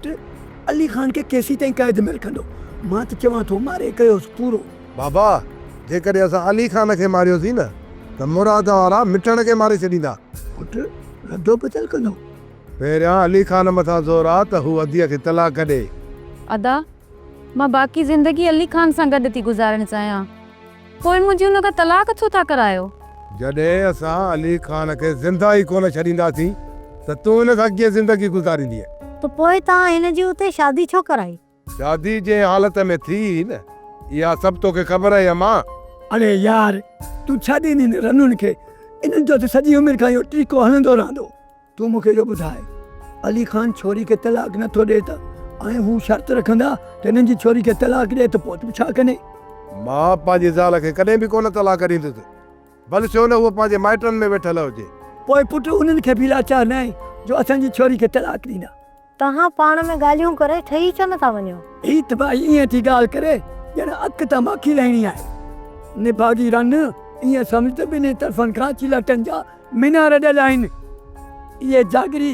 पुट अली खान के केसी ताईं क़ैद में रखंदो। मां त चवां थो मारे कयोसि पूरो। बाबा जेकॾहिं असां अली खान खे मारियोसीं न त मुराद वारा मिटण खे मारे छॾींदा। पुट रदो बदल कंदो। पहिरियां अली खान मथां ज़ोर आहे त हू अदीअ खे तलाक ॾे। अदा मां बाक़ी ज़िंदगी अली खान सां गॾु थी गुज़ारणु चाहियां, पोइ मुंहिंजी हुन खां तलाक छो था करायो? जॾहिं असां अली खान खे ज़िंदा ई कोन छॾींदासीं त तूं हिन सां कीअं ज़िंदगी गुज़ारींदीअ? तो पोइ तव्हां हिन जी उते शादी छो कराई? शादी जे हालत में थी न, इहा सभु तोखे ख़बर आहे मां। अरे यार तूं छा ॾींदी रनुनि खे? इन्हनि जो त सॼी उमिरि खां इहो टीको हलंदो रहंदो। तूं मूंखे इहो ॿुधाए, अली खान छोरी खे तलाक नथो ॾिए त ऐं हू शर्त रखंदा त हिननि जी छोरी खे तलाक ॾिए त पोइ तूं छा कंदे? मां पंहिंजी ज़ाल खे कॾहिं बि कोन तलाक ॾींदुसि, भले छो न उहो पंहिंजे माइटनि में वेठल हुजे। पोइ पुट उन्हनि खे बि लाचार न आहे जो असांजी छोरी खे तलाक ॾींदा। तव्हां पाण में ॻाल्हियूं करे ठही छो नथा वञो? ही त भाई ईअं थी ॻाल्हि करे ॼण अखि तां माखी लाहिणी आहे। निभागी रन ईअं सम्झ त ॿिन्ही तरफ़नि खां चिलटनि जा मीनार ॾियल आहिनि। इहे जागरी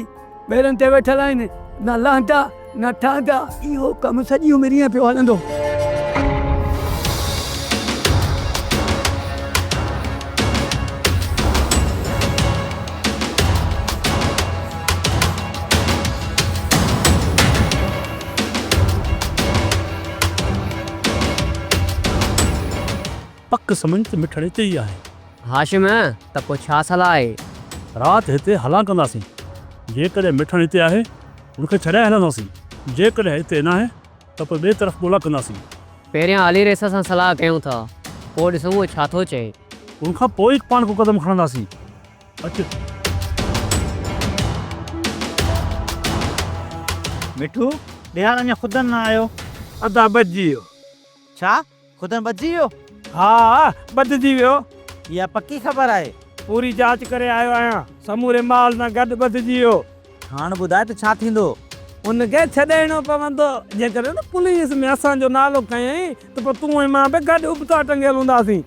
ॿेरनि ते वेठल आहिनि, न लहंदा न ठहंदा। इहो कमु सॼी उमिरि ईअं पियो हलंदो। पक समझ त मिठड़ हिते ई आहे। हाशिम त पोइ छा सलाह आहे? राति हिते हलां कंदासीं। जेकॾहिं मिठड़ हिते आहे उनखे छॾाए हलंदासीं, जेकॾहिं हिते न आहे त पोइ ॿिए तरफ़ ॻोल्हा कंदासीं। पहिरियां अली रेस सां सलाह कयूं था, पोइ ॾिसूं उहो छा थो चए। उनखां पोइ ई पाण को क़दम खणंदासीं। अचु मिठू ॾियार अञा खुदन न आयो। अदा बची वियो। छा खुदन बची वियो? हा बदिजी वियो। इहा पक्की ख़बर आहे? पूरी जांच करे आयो आहियां, समूरे माल सां गॾु बदिजी वियो। हाणे ॿुधाए त छा थींदो? उनखे छॾाइणो पवंदो। जेकर न पुलिस में असांजो नालो खयईं त पोइ तूं ऐं मां बि गॾु उबता टंगियल हूंदासीं।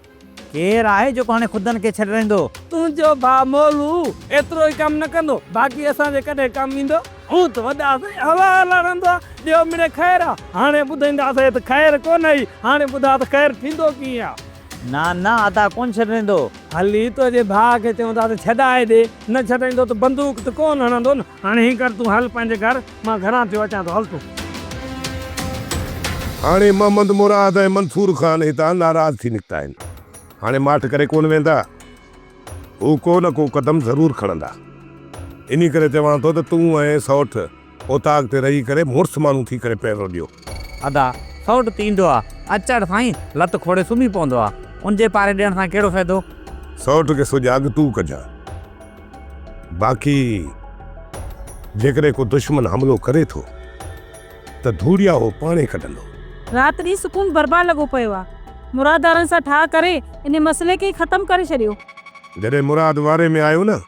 केरु आहे जेको हाणे खुदन खे छॾाईंदो? तुंहिंजो भाउ मोलू एतिरो ई कमु न कंदो, बाक़ी असांजे कॾहिं कमु ईंदो। हू त वॾा हवा लड़ंदो आहे, ॿियो मिड़े ख़ैरु आहे। हाणे ॿुधाईंदासीं त ख़ैरु कोन ई, हाणे ॿुधा त ख़ैरु थींदो कीअं आहे। न अदा कोन छॾींदो। हली तुंहिंजे भाउ खे चवंदा त छॾाए ॾे, न छॾाईंदो त बंदूक त कोन हणंदो न। हाणे हीअं कर, तूं हल पंहिंजे घर, मां घरां थियो अचां थो, हल तूं। हाणे मोहम्मद मुराद ऐं मंसूर खान हितां नाराज़ थी निकिता आहिनि। हाणे माठ करे कोन वेंदा, हू को न को क़दम ज़रूरु खणंदा। इन करे चवां थो त तूं ऐं सौठ ओताक ते रही करे मुड़ुस माण्हू थी करे पहिरो ॾियो। अदा सौट थींदो आहे, अचड़ साईं लत खोड़े सुम्ही पवंदो आहे। उनजे पारे ॾियण सां कहिड़ो फ़ाइदो? सौठ खे सुजाॻ तूं कजां, बाक़ी जेकॾहिं को दुश्मन हमलो करे थो त धूड़िया हो पाणे कढंदो। राति ॾींहुं सुकून बर्बाद लॻो पियो आहे। मुराद वारनि सां ठाह करे इन मसइले खे ख़तमु करे छॾियो। जॾहिं मुराद वारे में आयो न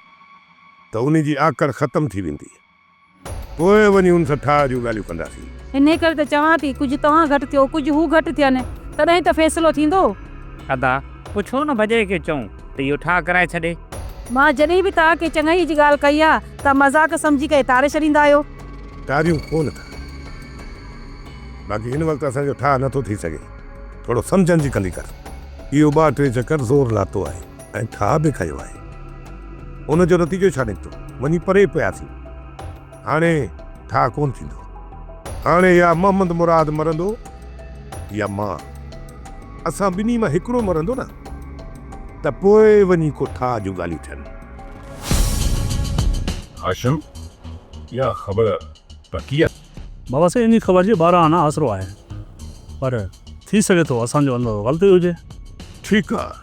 त उन जी आकड़ ख़तमु थी वेंदी, पोइ वञी उन सां ठाह जूं ॻाल्हियूं कंदासीं। इन करे त चवां थी, कुझु तव्हां घटि थियो, कुझु हू घटि थियनि, तॾहिं त फ़ैसिलो थींदो। अदा पुछो न भॼे खे चऊं त इहो ठाह कराए छॾे। मां जॾहिं बि तव्हांखे चङाई जी ॻाल्हि कई आहे त मज़ाक सम्झी करे तारे छॾींदा आहियो। तारियूं कोन था, बाक़ी हिन वक़्तु असांजो ठाह नथो थी सघे। थोरो सम्झनि जी कंदी कर। इहो 2-3 चकर ज़ोर लातो आहे ऐं ठाह बि खयो आहे। उनजो नतीजो छा निकितो? वञी परे पियासीं। हाणे ठाह कोन थींदो। हाणे या मोहम्मद मुराद मरंदो या मां। असां ॿिन्ही मां हिकिड़ो मरंदो न त पोइ वञी को ठाह जूं ॻाल्हियूं थियनि। हाशिम, इहा ख़बर पकी आहे? बाबा साईं इन ख़बर जी 12 आना आसिरो आहे, पर थी सघे थो असांजो अंदरि ग़लती हुजे। ठीकु आहे,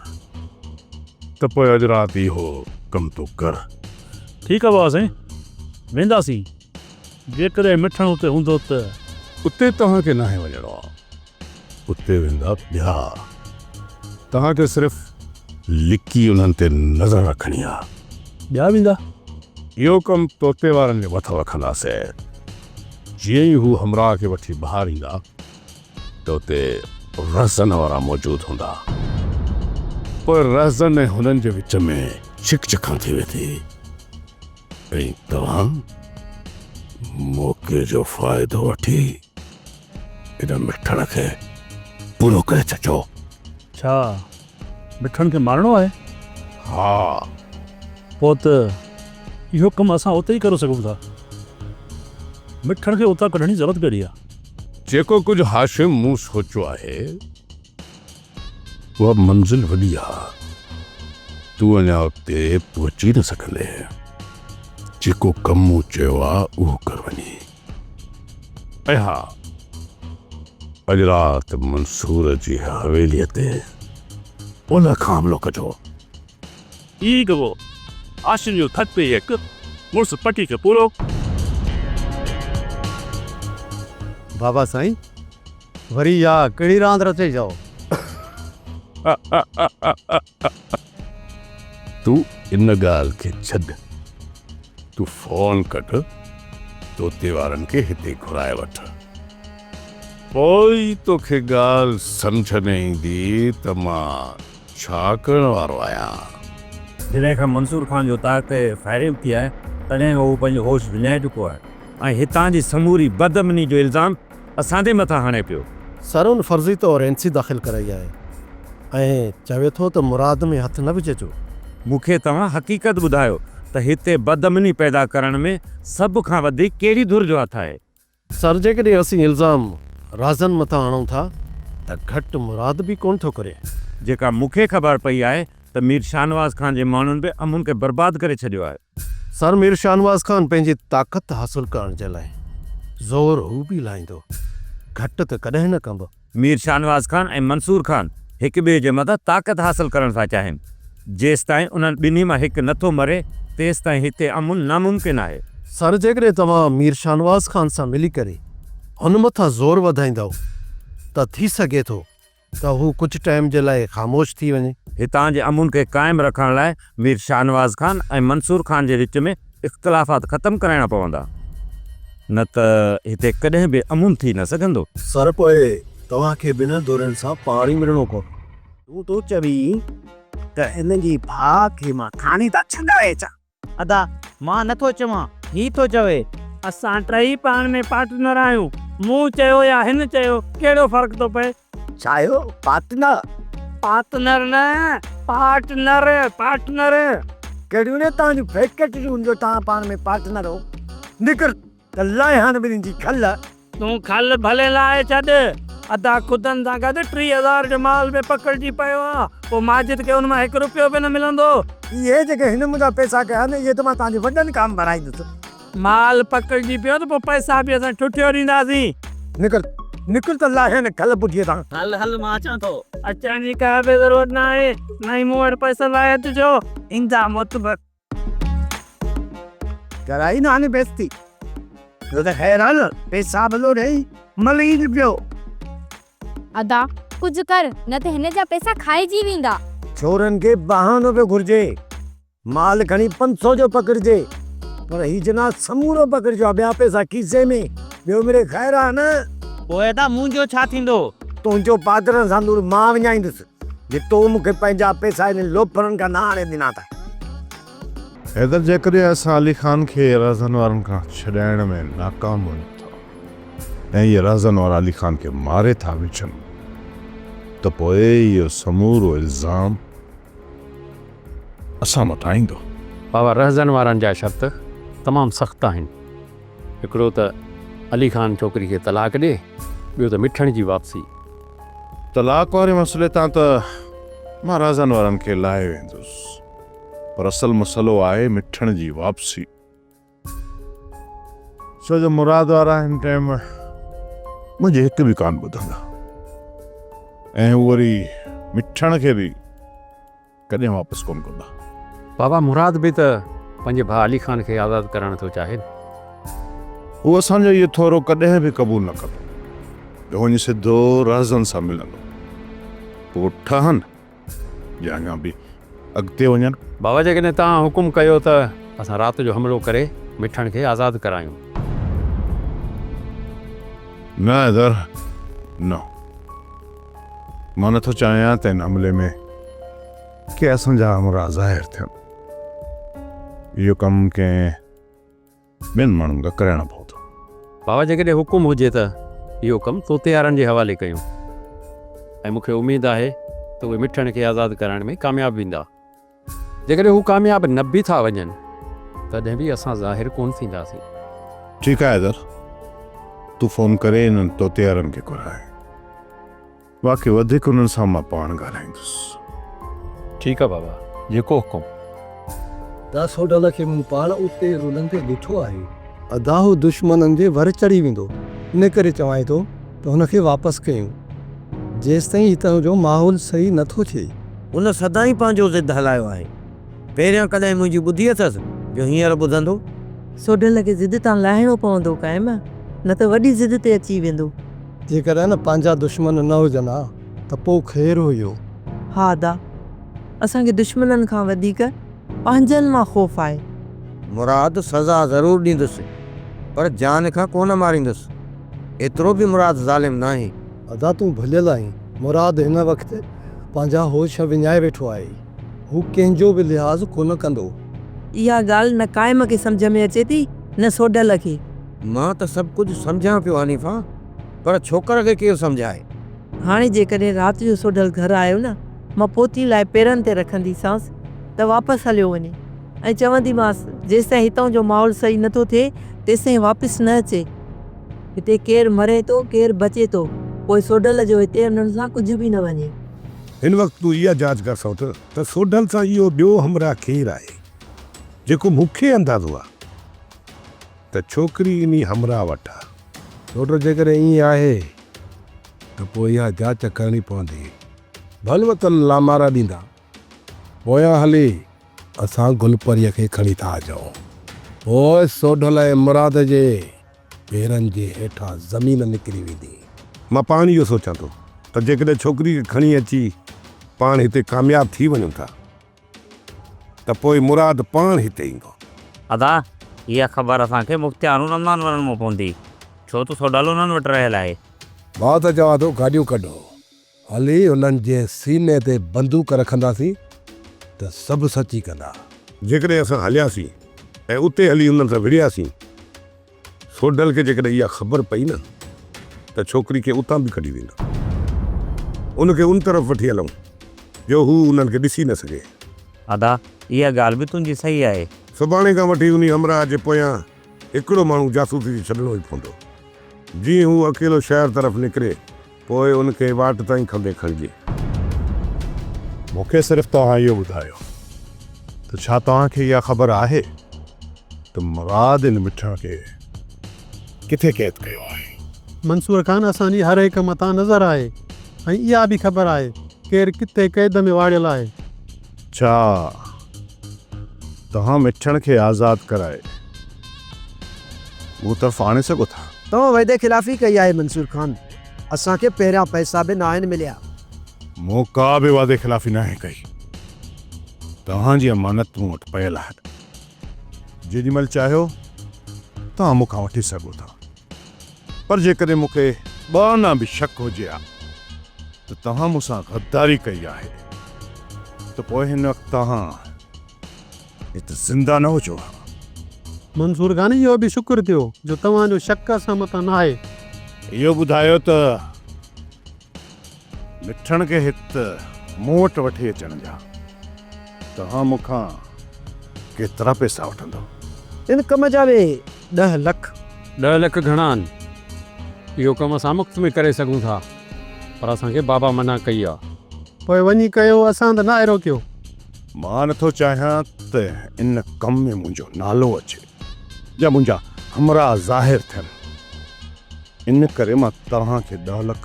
त पोइ अॼु राति इहो कमु तो कर। ठीकु आहे बाबा साईं, वेंदासीं। जेकॾहिं मिठण उते हूंदो त? उते तव्हांखे नाहे वञिणो आहे, उते वेंदा ॿिया। तव्हांखे सिर्फ़ु लिकी उन्हनि ते नज़र रखणी आहे। ॿिया वेंदा? इहो कमु तोते वारनि जे मथां रखंदासीं। जीअं ई हू हमराह खे वठी ॿाहिरि ईंदा त उते रहज़न वारा मौजूदु हूंदा। पोइ रहज़न ऐं हुननि जे विच में चिकचिका थी वेंदी ऐं तव्हां मौके जो फ़ाइदो वठी इन मिठण खे पूरो करे छॾियो। छा मिठण खे मारणो आहे? हा, पोइ त इहो कमु असां उते ई करे सघूं था। मिठण खे उतां कढण जी ज़रूरत कहिड़ी आहे? जेको कुझु हाशिम मूं सोचियो आहे उहा मंज़िल वॾी आहे, तूं अञा उते पहुची न सघंदे। जेको कमु मूं चयो आहे उहो कर वञी। ऐं हा, अॼु राति मंसूर जी हवेलीअ ते उन खां हमिलो कजो। ई कबो आशिम जो थक पे हिकु मुड़ुसु पटी खे पूरो। बाबा साईं वरी या कहिड़ी रांदि रचे जाओ। तूं इन ॻाल्हि खे छॾ, तूं फ़ोन कढ तोते वारनि खे हिते घुराए वठ। पोइ तोखे ॻाल्हि सम्झ न ईंदी त मां छा करण वारो आहियां। जॾहिं खां मंसूर खान जो ताक़त ते फायरिंग थी आहे तॾहिं उहो पंहिंजो होश विञाए चुको आहे ऐं हितां जी समूरी बदअमनी जो इल्ज़ाम असां ते मथां हणे पियो। सर उन फर्ज़ी तौरु एनसी दाख़िल कराई आहे ऐं चवे थो त मुराद में हथु न विझिजो। मूंखे तव्हां हक़ीक़त ॿुधायो त हिते बदअमनी पैदा करण में सभ खां वधीक कहिड़ी धुर जो हथु आहे? सर जेकॾहिं असीं इल्ज़ाम राज़न मथां आणूं था त घटि मुराद बि कोन थो करे। जेका मूंखे ख़बर पई आहे त मीर शाहनवाज़ खान जे माण्हुनि बि अमुन खे बर्बादु करे छॾियो आहे। सर मीर शाहनवाज़ खान पंहिंजी ताक़त हासिलु करण जे लाइ ज़ोर हू बि लाहींदो, घटि त कॾहिं न कंदो। मीर शाहनवाज़ खान ऐं मंसूर खान हिक ॿिए जे मथां ताक़त हासिलु करणु था चाहिनि। जेसि ताईं उन्हनि ॿिन्ही मां हिकु नथो मरे तेसि ताईं हिते अमुन नामुमकिन आहे। सर जेकॾहिं तव्हां मीर शाहनवाज़ खान सां मिली करे हुन मथां ज़ोर वधाईंदव त थी सघे थो त हू कुझु टाइम जे लाइ ख़ामोश थी वञे। हितां जे अमुन खे क़ाइमु रखण लाइ मीर शाहनवाज़ खान ऐं मंसूर खान जे विच में इख़्तिलाफ़ात ख़तमु कराइणा पवंदा, न त हिते कॾहिं बि अमुन थी न सघंदो। सर पोइ तव्हांखे ॿिनि दौरनि सां पाणी मिलणो पवंदो। तूं चवी त हिन जी भाउ खे मां खाणी था छॾाए अचां? अदा मां नथो चवां, ही थो चवे। असां टई पाण में पार्टनर आहियूं। मूं चयो या हिन चयो, कहिड़ो फ़र्क़ु थो पए? चायो पार्टनर पार्टनर न, पार्टनर पार्टनर। कहिड़ियूं न तव्हांजूं फैक्ट्रियूं जो तव्हां पाण में पार्टनर हो। निकर त लाइ हाणे ॿिन्हिनि जी खल। तूं खल भले लाए छॾ, अदा ख़ुदनि सां गॾु 30,000 जो माल में पकड़जी पियो आहे। पोइ माजिद खे हुन मां 1 रुपयो बि न मिलंदो। इहे जेके हिन मुंहिंजा पैसा कया न इहे त मां तव्हांजे वॾनि काम भराईंदुसि। माल पकड़जी पियो त पोइ पैसा बि असां ठुठियो ॾींदासीं। निकर निकर त लाइ न खल पुठीअ तां। हल हल मां अचां थो। अचण जी का बि ज़रूरत न आहे, न ई मूं वटि पैसा लाइ अचिजो। ईंदा मुतबर कराई न हाणे बेइज़ती। तो त ख़ैर आहे न, पैसा भलो ॾेई मली पियो। अदा कुझु कर न त हिन जा पैसा खाइजी वेंदा। छोरनि खे बहानो पियो घुरिजे। माल खणी 500 जो पकड़िजे, पर ही जनाब समूरो पकड़िजो आहे। ॿिया पैसा खीसे में। ॿियो मेरे ख़ैर आहे न। पोइ त मुंहिंजो छा थींदो? तुंहिंजो पादरनि सां दूर मां विञाईंदुसि जे तो मूंखे पंहिंजा पैसा इन लोफरनि खां न आणे ॾिना था। हैदर जेकॾहिं असां अली ख़ान खे राज़न वारनि खां छॾाइण में नाकाम वञूं था ऐं इहे राज़न वारा अली ख़ान खे मारे था विझनि त पोइ इहो समूरो इल्ज़ाम असां मथां ईंदो। बाबा रहज़न वारनि जा शर्त तमामु सख़्तु आहिनि। हिकिड़ो त अली ख़ान छोकिरी खे तलाक ॾे, ॿियो त मिठण जी वापसी। तलाक वारे मसइले तां त मां राज़न वारनि खे लाहे वेंदुसि, पर असल मसइलो आहे मिठण जी वापसी। छो जो मुराद वारा हिन टाइम मुंहिंजे हिकु बि कान ॿुधंदा ऐं वरी मिठण खे बि कॾहिं वापसि कोन कंदा। बाबा मुराद बि त पंहिंजे भाउ अली ख़ान खे आज़ादु करणु थो चाहे। उहो असांजो इहो थोरो कॾहिं बि क़बूल न कंदो। वञी सिधो राज़न सां मिलंदो, पोइ ठहनि या अञा बि अॻिते वञनि। बाबा जेकॾहिं तव्हां हुकुम कयो त असां राति जो हमिलो करे मिठण खे आज़ादु करायूं। न हैदर न, मां नथो चाहियां त हिन हमले में के असांजा हमरा ज़ाहिर थियनि। इहो कमु कंहिं ॿियनि माण्हुनि खां कराइणो पवंदो। बाबा जेकॾहिं हुकुम हुजे त इहो कमु तोते वारनि जे हवाले कयूं ऐं मूंखे उमेदु आहे त उहे मिठण खे आज़ादु करण में कामयाबु वेंदा। जेकॾहिं हू कामयाबु न बि था वञनि तॾहिं बि असां ज़ाहिर कोन थींदासीं। ठीकु आहे हैदर, तूं फ़ोन करे इन्हनि तोते वारनि खे घुराए, बाक़ी वधीक उन्हनि सां मां पाण ॻाल्हाईंदुसि। ठीकु आहे बाबा, जेको हुकुम। 10 होटल खे मूं पाण उते रुलनि ते ॾिठो आहे। अदाहु दुश्मननि जे वर चढ़ी वेंदो, इन करे चवां थो त हुनखे वापसि कयूं जेसिताईं हितां जो माहौल सही नथो थिए। उन सदाईं पंहिंजो ज़िद हलायो आहे। पहिरियां कॾहिं मुंहिंजी ॿुधी अथसि जो हींअर ॿुधंदो। सोडल खे ज़िद तां लाहिणो पवंदो क़ाइम, न त वॾी ज़िद ते अची वेंदो। जेकर न पंहिंजा दुश्मन न हुजनि हा त पोइ ख़ैरु हुयो। हा दा, असांखे दुश्मननि खां वधीक पंहिंजनि मां ख़ौफ़ आहे। मुराद सज़ा ज़रूरु ॾींदुसि पर जान खां कोन मारींदुसि। एतिरो बि मुराद ज़ालिम न आहे। अदा तूं भलियल आहीं। मुराद हिन वक़्तु पंहिंजा होश विञाए वेठो आहे। हू कंहिंजो बि लिहाज़ कोन कंदो। इहा ॻाल्हि न क़ाइम खे सम्झ में अचे थी न सोडल खे। मां त सभु कुझु सम्झां पियो हनीफ़ा, पर छोकिरे खे केरु सम्झाए। हाणे जेकॾहिं राति जो सोडल घर आयो न, मां पोती लाइ पेरनि ते रखंदीसांसि त वापसि हलियो वञे ऐं चवंदीमांसि जेसिताईं हितां जो माहौल सही नथो थिए तेसिताईं वापसि न अचे। हिते केरु मरे थो केरु बचे थो, पोइ सोडल जो हिते उन्हनि सां कुझु बि न वञे। हिन वक़्तु तूं इहा जांच कर सौ त सोडल सां इहो ॿियो हमरा केरु आहे। जेको मूंखे अंदाज़ो आहे त छोकिरी इन हमरा वटि आहे। छोटो जेकॾहिं ईअं आहे त पोइ इहा जांच करणी पवंदी। भलवत लामारा ॾींदा। पोयां हली असां गुलपरीअ खे खणी था अचूं। पोइ सोडल ऐं मुराद जे पेरनि जे हेठां ज़मीन निकिरी वेंदी। मां पाण इहो सोचां थो त जेकॾहिं छोकिरी खे खणी अची पाण हिते कामयाबु थी वञूं था त पोइ मुराद पाण हिते ईंदो। अदा इहा ख़बर असांखे मुख़्तियार रमज़ान वञणो पवंदी, छो त सोडल उन्हनि वटि रहियल आहे। मां त चवां थो गाॾियूं कढो, हली उन्हनि जे सीने ते बंदूक रखंदासीं त सभु सची कंदा। जेकॾहिं असां हलियासीं ऐं उते हली उन्हनि सां विड़ियासीं, सोडल खे जेकॾहिं इहा ख़बर पई न त छोकिरी खे उतां बि कढी वेंदो। उनखे उन तरफ़ वठी हलूं जो हू उन्हनि खे ॾिसी न सघे। अदा इहा ॻाल्हि बि तुंहिंजी सही आहे। सुभाणे खां वठी उन हमरा जे पोयां हिकिड़ो माण्हू जासूसी छॾिणो ई पवंदो। जीअं हू अकेलो शहर तरफ़ निकिरे पोइ उनखे वाट ताईं खंबे खणिजे। मूंखे सिर्फ़ु तव्हां इहो ॿुधायो त छा तव्हांखे इहा ख़बर आहे त मुराद इन मिठण खे किथे क़ैद कयो आहे? मंसूर खान असांजी हर हिकु मथां नज़र आहे ऐं इहा बि ख़बर आहे केरु किथे क़ैद में वाड़ियल आहे। छा तव्हां मिठण खे आज़ादु कराए मूं तरफ़ आणे सघो था? तव्हां वाइदे ख़िलाफ़ी कई आहे मंसूर खान। असांखे पहिरियां पैसा बि न आहिनि मिलिया। मूं का बि वादे ख़िलाफ़ी न आहे कई। तव्हांजी अमानत मूं वटि पयल आहे। जेॾीमहिल चाहियो तव्हां मूंखां वठी सघो था, पर जेकॾहिं मूंखे ॿ न बि शक हुजे हा त तव्हां मूंसां गद्दारी कई आहे त पोइ हिन वक़्तु तव्हां हिते ज़िंदा न हुजो। मंसूर खान इहो बि शुक्र थियो जो तव्हांजो शक असां मथां न आहे। इहो ॿुधायो त मिठण खे हिते मूं वटि वठी अचण जा तव्हां मूंखां केतिरा पैसा वठंदो? इन कम जा बि 10 लख। 10 लख घणा आहिनि? इहो कमु असां मुफ़्त में करे सघूं था, पर असांखे बाबा मना कई आहे। पोइ वञी कयो, असां त न अहिड़ो कयो। मां नथो चाहियां त इन कम में मुंहिंजो नालो अचे या मुंहिंजा हमरा ज़ाहिर थियनि। इन करे मां तव्हांखे 10 लख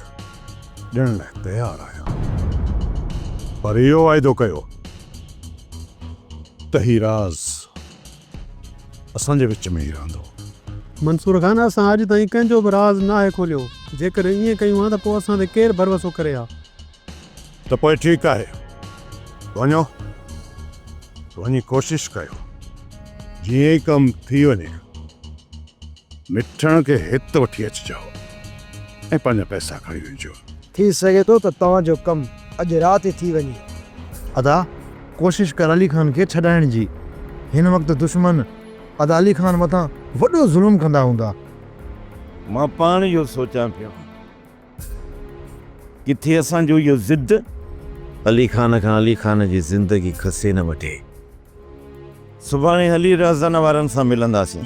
ॾियण लाइ तयारु आहियां, पर इहो वाइदो कयो त ही राज़ असांजे विच में ई रहंदो। मंसूर खान असां अॼु ताईं कंहिंजो बि राज़ न आहे खोलियो। जेकर ईअं कयूं हा त पोइ असां ते केरु भरोसो करे हा। त पोइ ठीकु आहे, वञो वञी कोशिशि कयो जीअं ई कमु थी वञे मिठण खे हिते वठी अचिजो ऐं पंहिंजा पैसा खणी वञिजो। थी सघे थो त तव्हांजो कमु अॼु राति थी वञे। अदा कोशिशि कर अली खान खे छॾाइण जी। हिन वक़्तु दुश्मन अदा अली खान मथां वॾो ज़ुल्म कंदा हूंदा। मां पाण इहो सोचां पियो किथे असांजो इहो ज़िद अली ख़ान खां अली ख़ान जी ज़िंदगी खसे न वठे। सुभाणे हली राज़ाना वारनि सां मिलंदासीं।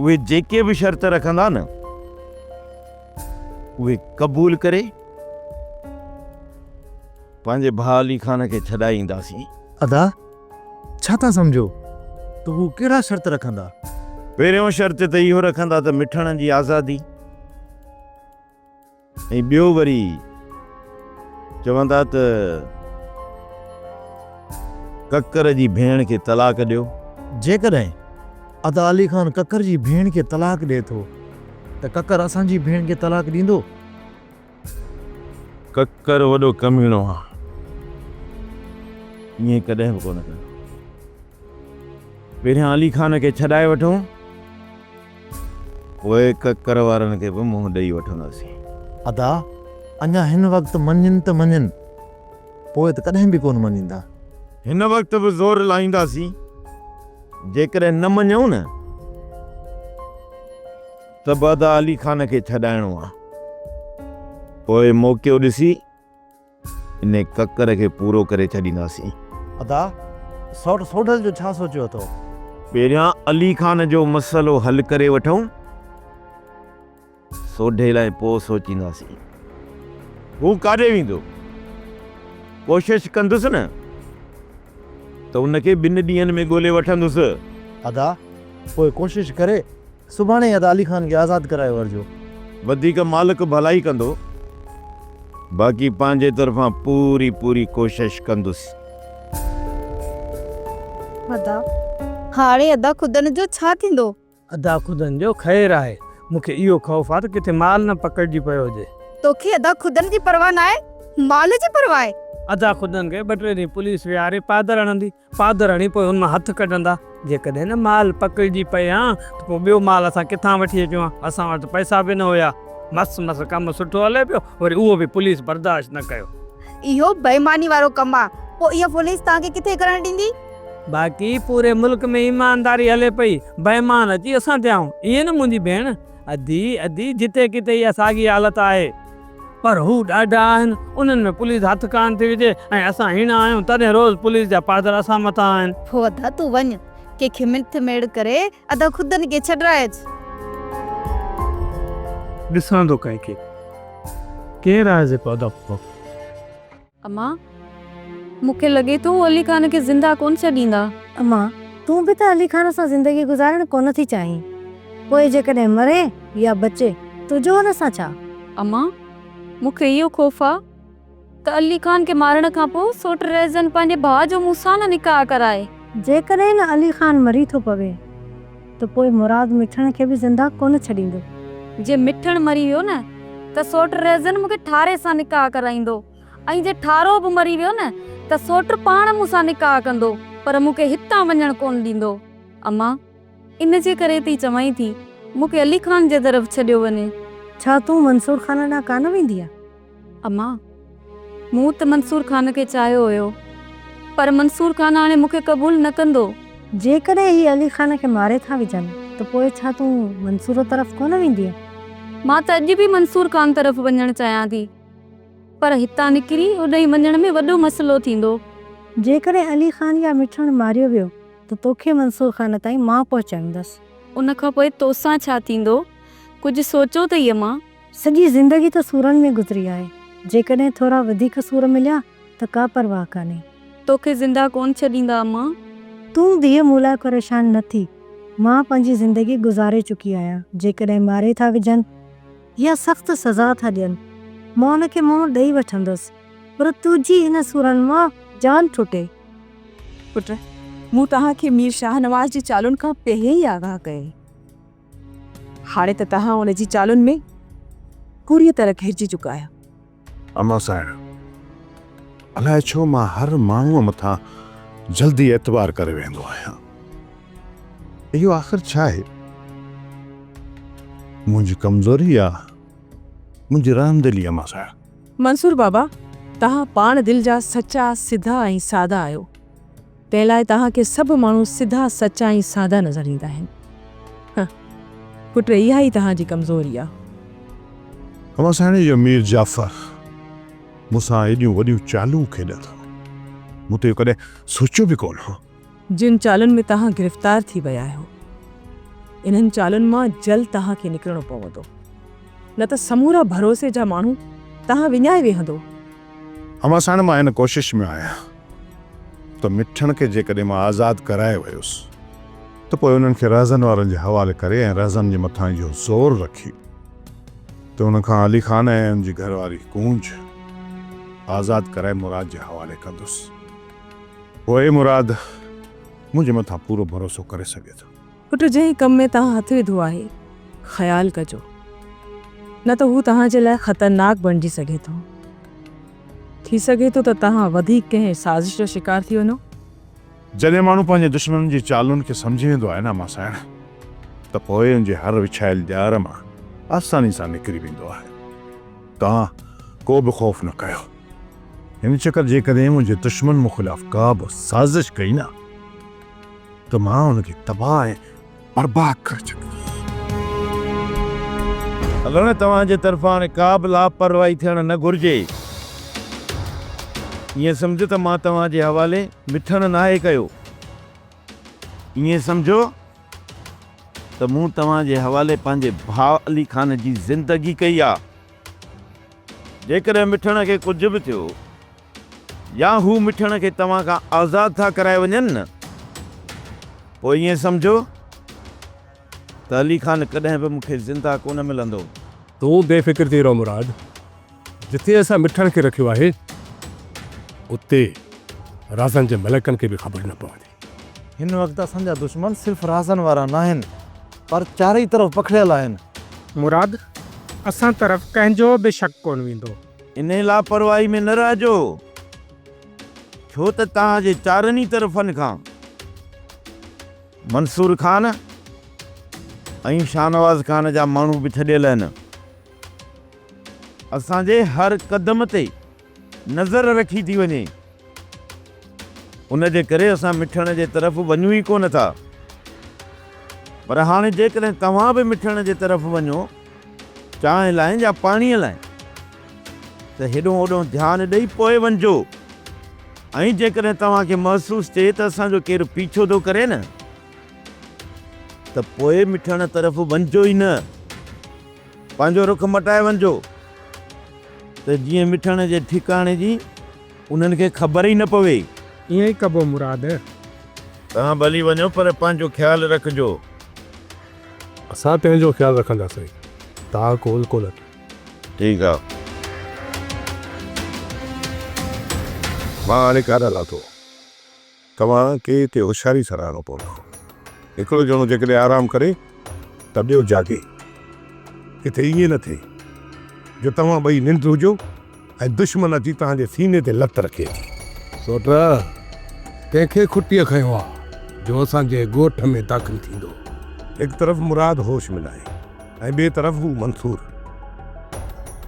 उहे जेके बि शर्त रखंदा न उहे क़बूल करे पंहिंजे भाउ अली ख़ान खे छॾाईंदासीं। अदा छा था सम्झो तो हू कहिड़ा शर्त रखंदा? पहिरियों शर्त त इहो रखंदा त मिठण जी आज़ादी, ऐं ॿियो वरी चवंदा त ककर जी भेण खे तलाक ॾियो। जेकॾहिं अदा अली ख़ान ककर जी भेण खे तलाक ॾिए थो त ककर असांजी भेण खे तलाक ॾींदो? ककर वॾो कमीणो आहे, ईअं कॾहिं बि कोन कंदो। पहिरियां अली ख़ान खे छॾाए वठूं, पोइ ककर वारनि खे बि मुंहुं ॾेई वठंदासीं। अदा अञा हिन वक़्तु मञनि त मञनि, पोइ त कॾहिं बि कोन मञींदा। हिन वक़्तु बि ज़ोर लाहींदासीं। जेकॾहिं न मञूं न त अदा अली ख़ान खे छॾाइणो आहे। पोइ मौक़ो ॾिसी इन ककर खे पूरो करे छॾींदासीं। अदा सौट सोढल जो छा सोचियो अथव? पहिरियां अली ख़ान जो मसइलो हल करे वठूं, सोढे लाइ पोइ सोचींदासीं। हू काॾे वेंदो? कोशिशि कंदुसि न त उनखे 2 ॾींहंनि में ॻोल्हे वठंदुसि। अदा पोइ कोशिशि करे सुभाणे अदा अली ख़ान खे आज़ादु कराए वठिजो। वधीक मालिक भलाई कंदो, बाक़ी पंहिंजे तरफ़ां पूरी कोशिशि कंदुसि। अदा हाणे अदा खुदन जो छा थींदो? अदा खुदन जो ख़ैर आहे। मूंखे इहो ख़ौफ़ आहे त किथे माल न पकड़जी पियो हुजे। तोखे अदा खुदन जी परवाह न आहे, माल जी परवाह आहे। अदा खुदन खे 2-3 ॾींहं पुलिस विहारे पादर हणंदी, पादर हणी पोइ हुन मां हथ कढंदा। जेकॾहिं न माल पकड़जी पए हा त पोइ ॿियो माल असां किथां वठी अचूं हा? असां वटि पैसा बि न हुया। मस्त कमु सुठो हले पियो, वरी उहो बि पुलिस बर्दाश्त न कयो। इहो बेईमानी वारो कमु आहे। पोइ इहा पुलिस तव्हांखे किथे करण ॾींदी? बाक़ी पूरे मुल्क में ईमानदारी हले पई, बेईमान अची असां थियाऊं। ईअं न मुंहिंजी भेण, अधी जिते किथे इहा साॻी हालत आहे। पर हू ॾाढा आहिनि, उन्हनि में पुलिस हथ कान थी विझे ऐं असां हीणा आहियूं तॾहिं रोज़ पुलिस जा पादर असां मथां आहिनि। पोइ अदा तूं वञ, कंहिंखे मिंथ मेड़ करे अदा खुदन खे छॾाइज। ॾिसां थो कंहिंखे केरु आहे जेको अदा अम्मा मूंखे लॻे थो अली ख़ान खे ज़िंदा कोन छॾींदा। अम्मा तूं बि त अली ख़ान सां ज़िंदगी गुज़ारण कोन थी चाहीं, पोइ जेकॾहिं मरे या बचे तुंहिंजो हुन सां छा? अम्मा मूंखे इहो ख़ौफ़ आहे त अली ख़ान खे मारण खां पोइ सोट रेज़न पंहिंजे भाउ जो मूंसां न निकाह कराए। जेकॾहिं न अली ख़ान मरी थो पवे त पोइ मुराद मिठण खे बि ज़िंदा कोन छॾींदो। जे मिठण मरी वियो न त सोट रेज़न मूंखे ठारे सां निकाह कराईंदो, ऐं जे ठारो बि मरी वियो न त सोट पाण मूंसां निकाह कंदो, पर मूंखे हितां वञण कोन ॾींदो। अम्मा इन जे करे थी चवां थी मूंखे अली ख़ान जे तरफ़ छॾियो वञे। छा तूं मंसूर ख़ान ॾांहुं कान वेंदी आहे? अम्मा मूं त मंसूर ख़ान खे चाहियो हुयो, पर मंसूर ख़ान हाणे मूंखे क़बूल न कंदो। जेकॾहिं ही अली ख़ान खे मारे था विझनि त पोइ छा तूं मंसूर तरफ़ कोन वेंदी? मां त अॼु बि मंसूर ख़ान तरफ़ वञणु चाहियां थी, पर हितां निकिरी उॾई वञण में वॾो मसइलो थींदो। जेकॾहिं अली ख़ान या मिठण मारियो वियो त तोखे मंसूर ख़ान ताईं मां पहुचाईंदसि। उन खां पोइ तोसां छा थींदो? कुझु सोचो अथई अम्मा? सॼी ज़िंदगी त सूरनि में गुज़री आहे, जेकॾहिं थोरा वधीक सूर मिलिया त का परवाह कान्हे। तोखे ज़िंदा कोन छॾींदा अम्मा। तूं धीअ मूं लाइ परेशान न थी, मां पंहिंजी ज़िंदगी गुज़ारे चुकी आहियां। जेकॾहिं मारे था विझनि या सख़्तु सज़ा था ॾियनि, मां उनखे मुंहुं ॾेई वठंदसि, पर तुंहिंजी हिन सूरनि मां जान छुटे। पुट मूं तव्हांखे मीर शाह नवाज़ जी चालुनि खां पहिरियों ई आगाह कई। हाणे त तव्हां उन जी चालुनि में पूरी तरह घिरजी चुका आहियो। अम्मा साहिब अलाए छो मां हर माण्हूअ मथां जल्दी एतबार करे वेंदो आहियां। इहो आख़िर छा आहे? मुंहिंजी कमज़ोरी या मुंहिंजी रहमदिली? अम्मा साहिब मंसूर बाबा तव्हां पाण दिलि जा सचा सिधा ऐं सादा आहियो, तंहिं लाइ तव्हांखे सभु माण्हू सिधा सचा ऐं सादा नज़र ईंदा आहिनि। पुट इहा ई तव्हांजी कमज़ोरी आहे। असांजे जो मीर जाफ़र मूंसां एॾियूं वॾियूं चालूं खेॾनि मूं त कॾहिं सोचियो बि कोन हो। जिन चालुनि में तव्हां गिरफ़्तार थी विया आहियो इन्हनि चालुनि मां जल्द तव्हांखे निकिरणो पवंदो, न त समूरा भरोसे जा माण्हू तव्हां विञाए वेहंदो। साण मां हिन कोशिश में आहियां त मिठण खे जेकॾहिं मां आज़ादु कराए वियुसि त पोइ उन्हनि खे रज़न वारनि जे हवाले करे ऐं रज़न जे मथां इहो ज़ोर रखी त उनखां अली ख़ान ऐं उनजी घरवारी कूंज आज़ादु कराए मुराद जे हवाले कंदुसि। पोइ मुराद मुंहिंजे मथां पूरो भरोसो करे सघे थो। पुट जंहिं कम में तव्हां हथु विधो आहे ख़्यालु कजो, न त हू तव्हांजे लाइ ख़तरनाक बणिजी सघे थो। थी सघे थो त तव्हां वधीक कंहिं साज़िश जो शिकार थी वञो। जॾहिं माण्हू पंहिंजे दुश्मन जी चालुनि खे सम्झी वेंदो आहे न मां साइण, त पोइ उनजे हर विछायल ॼार मां आसानी सां निकिरी वेंदो आहे। तव्हां को बि ख़ौफ़ न कयो। हिन चकर जेकॾहिं मुंहिंजे दुश्मन मूं ख़िलाफ़ का बि साज़िश कई न त मां हुनखे तबाह ऐं बर्बाद करे छॾींदुसि। हलो न तव्हांजे तरफ़ां हाणे का बि लापरवाही थियणु न घुरिजे। ईअं सम्झो त मां तव्हांजे हवाले मिठणु नाहे कयो। ईअं सम्झो त मूं तव्हांजे हवाले पंहिंजे भाउ अली ख़ान जी ज़िंदगी कई आहे। जेकॾहिं मिठण खे कुझु बि थियो या हू मिठण खे तव्हां खां आज़ादु था कराए वञनि न, पोइ ईअं सम्झो त अली ख़ान कॾहिं बि मूंखे ज़िंदा कोन मिलंदो। तूं बेफ़िक्र थी रहो मुराद। जिथे असां मिठण खे रखियो आहे उते राज़न जे मलकनि खे बि ख़बर न पवंदी। हिन वक़्तु असांजा दुश्मन सिर्फ़ु राज़न वारा न आहिनि पर चारई तरफ़ पखिड़ियल आहिनि। मुराद असां तरफ़ कंहिंजो बि शक कोन वेंदो। इन लापरवाही में न रहिजो, छो त तव्हांजे चारनि तरफ़नि खां मंसूर ख़ान ऐं शाहनवाज़ ख़ान जा माण्हू बि छॾियल आहिनि। असांजे हर क़दम ते नज़र रखी थी वञे, उन जे करे असां मिठण जे तरफ़ वञूं ई कोन था। पर हाणे जेकॾहिं तव्हां बि मिठण जे तरफ़ वञो चांहि लाइ या पाणीअ लाइ त हेॾो होॾो ध्यानु ॾेई पोइ वञिजो। ऐं जेकॾहिं तव्हांखे महसूसु थिए त असांजो केरु पीछो थो करे न त पोइ मिठण तरफ़ वञिजो ई न, पंहिंजो रुख मटाए वञिजो त जीअं मिठण जे ठिकाणे जी उन्हनि खे ख़बर ई न पवे। ईअं ई कबो मुराद। तव्हां भली वञो पर पंहिंजो ख़्यालु रखिजो। असां पंहिंजो ख़्यालु रखंदासीं, तव्हां कोल कोन। ठीकु आहे। मां हाणे काॾा लाथो, तव्हांखे हिते होशियारी सां रहणो पवंदो। हिकिड़ो ॼणो जेकॾहिं आराम करे त ॿियो जागे। किथे ईअं न थिए जो तव्हां ॿई निंड हुजो ऐं दुश्मन अची तव्हांजे सीने ते लत रखे। सोट कंहिंखे खुटीअ खयो आहे जो असांजे ॻोठ में दाख़िल थींदो। हिकु तरफ़ मुराद होश में आहे ऐं ॿिए तरफ़ हू मंसूर।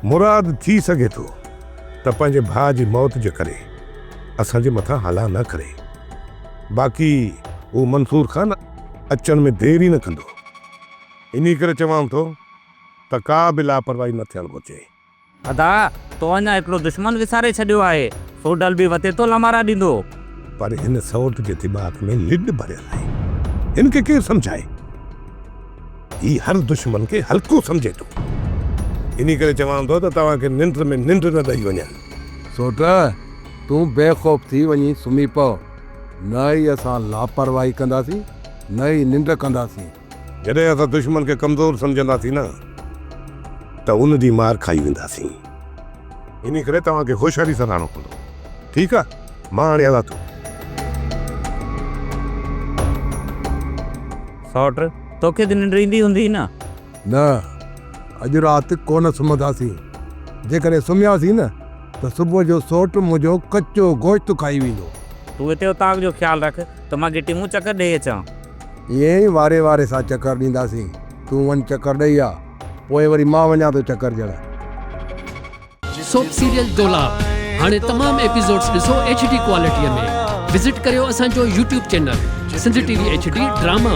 मुराद थी सघे थो त पंहिंजे भाउ जी मौत जे करे असांजे मथां हला न करे, बाक़ी हू मंसूर ख़ान अचण में देरी न कंदो। इन करे चवां थो त का बि लापरवाही न थियणु घुरिजे। अदा तो अञा हिकिड़ो दुश्मन विसारे छॾियो आहे, सोडल बि वते तो लमारा ॾींदो। पर हिन सौट जे दिमाग़ में लिड भरियल आहे, हिन खे केरु सम्झाए? ही हर दुश्मन खे हल्को सम्झे थो। इन करे चवां थो त तव्हांखे निंड में निंड न ॾेई वञनि। सोट तूं बेखौफ़ थी वञी सुम्ही पओ। न ई असां लापरवाही कंदासीं न ई निंड कंदासीं। जॾहिं असां दुश्मन खे कमज़ोर सम्झंदासीं न त उन जी मार खाई वेंदासीं। इन करे तव्हांखे होशियारी सां रहणो पवंदो। ठीकु आहे, मां हाणे हलां थो। सौट तोखे त निंड ईंदी हूंदी न? न, अॼु राति कोन सुम्हंदासीं। जेकॾहिं सुम्हियासीं न त सुबुह जो सोट मुंहिंजो कचो गोश्त खाई वेंदो। तूं हिते उतां जो ख़्यालु रख त मां गिटी मूं चकर ॾेई अचां। ईअं ई वारे वारे सां चकर ॾींदासीं। तूं वञ चकर ॾेई आ, पोइ वरी मां वञा थो चकर ॾियणु। सोप सीरियल डोलाप हाणे तमामु एपिसोड्स ॾिसो HD क्वालिटीअ में। विज़िट करियो असांजो YouTube channel Sindh TV HD drama.